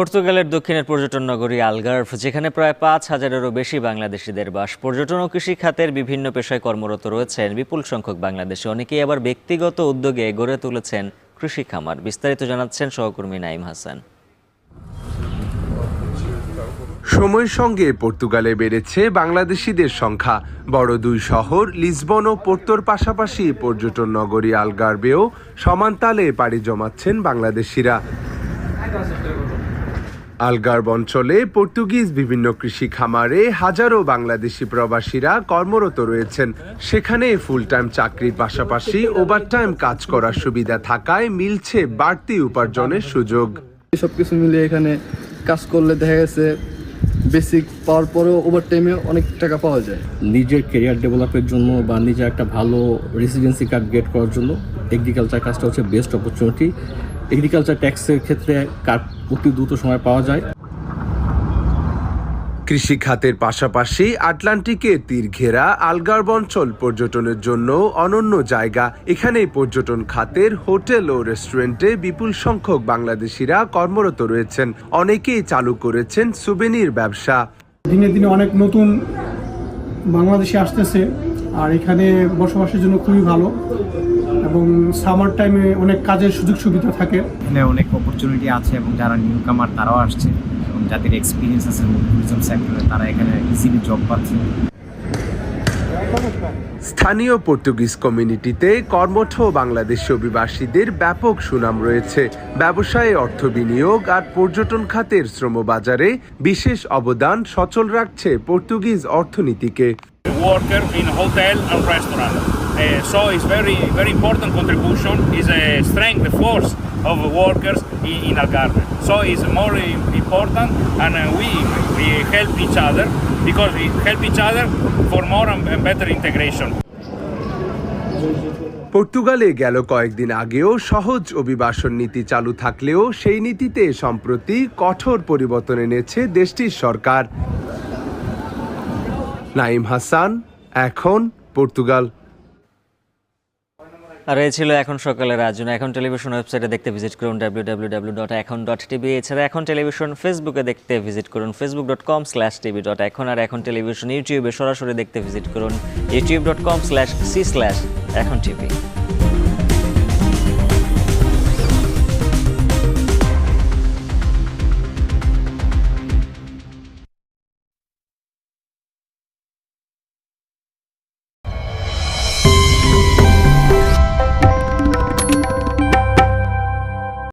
পর্তুগালের দক্ষিণের পর্যটন নগরী আলগার্ভ, যেখানে প্রায় ৫,০০০-এরও বেশি বাংলাদেশিদের বাস। পর্যটন ও কৃষি খাতের বিভিন্ন পেশায় কর্মরত রয়েছেন বিপুল সংখ্যক বাংলাদেশি। অনেকেই আবার ব্যক্তিগত উদ্যোগে গড়ে তুলেছেন কৃষি খামার। বিস্তারিত জানাচ্ছেন সহকর্মী নাইম হাসান। সময়ের সঙ্গে পর্তুগালে বেড়েছে বাংলাদেশিদের সংখ্যা। বড় দুই শহর লিসবন ও পোর্তোর পাশাপাশি পর্যটন নগরী আলগার্ভেও সমান তালে পাড়ি জমাচ্ছেন বাংলাদেশিরা। আলগার্ভ অঞ্চলে পর্তুগিজ বিভিন্ন কৃষি খামারে হাজারো বাংলাদেশি প্রবাসীরা কর্মরত রয়েছেন। সেখানে ফুল টাইম চাকরির পাশাপাশি ওভারটাইম কাজ করার সুবিধা থাকায় মিলছে বাড়তি উপার্জনের সুযোগ। সবকিছু মিলিয়ে এখানে কাজ করলে দেখা গেছে বেসিক পাওয়ার পরেও ওভারটাইমে অনেক টাকা পাওয়া যায়। নিজের কেরিয়ার ডেভেলপের জন্য বা নিজের একটা ভালো রেসিডেন্সি কার্ড গেট করার জন্য এগ্রিকালচার কাজটা হচ্ছে বেস্ট অপরচুনিটি। এগ্রিকালচার ট্যাক্সের ক্ষেত্রে কার্ড অতি দ্রুত সময় পাওয়া যায়। কৃষি খাতের পাশাপাশি আটলান্টিকের তীর ঘেরা আলগার্ভ অঞ্চল পর্যটনের জন্য অনন্য জায়গা। এখানে পর্যটন খাতের হোটেল ও রেস্টুরেন্টে বিপুল সংখ্যক বাংলাদেশিরা কর্মরত রয়েছেন। অনেকেই চালু করেছেন সুভেনির ব্যবসা। দিনে দিনে অনেক নতুন বাংলাদেশি আসতেছে, আর এখানে বসবাসের জন্য খুবই ভালো এবং সামার টাইমে অনেক কাজের সুযোগ সুবিধা থাকে। এখানে অনেক অপরচুনিটি আছে এবং যারা নিউ কামার তারাও আসছে এবং যাদের এক্সপিরিয়েন্স আছে ট্যুরিজম সেক্টরে তারা এখানে ইজিলি জব পাচ্ছে। স্থানীয় পর্তুগিজ কমিউনিটিতে কর্মঠ বাংলাদেশি অভিবাসীদের ব্যাপক সুনাম রয়েছে। ব্যবসায়ে অর্থ বিনিয়োগ আর পর্যটন খাতের শ্রমবাজারে বিশেষ অবদান সচল রাখছে পর্তুগিজ অর্থনীতিকে। Worker in hotel and restaurant. So it's very important contribution. Is a strength, the force of workers in Algarve. So it's more important, and we help each other because we help each other for more and better integration. পর্তুগালে গেল কয়েকদিন আগেও সহজ অভিবাসন নীতি চালু থাকলেও সেই নীতিতে সম্প্রতি কঠোর পরিবর্তন এনেছে দেশটির সরকার। নাইম হাসান, এখন পর্তুগাল। আর এই ছিল এখন সকালের আয়োজন। এখন টেলিভিশন ওয়েবসাইটে দেখতে ভিজিট করুন www.ekhon.tv। এছাড়া এখন টেলিভিশন ফেসবুকে দেখতে ভিজিট করুন facebook.com/tv.ekhon। আর এখন টেলিভিশন ইউটিউবে সরাসরি দেখতে ভিজিট করুন youtube.com/c/ekhon tv।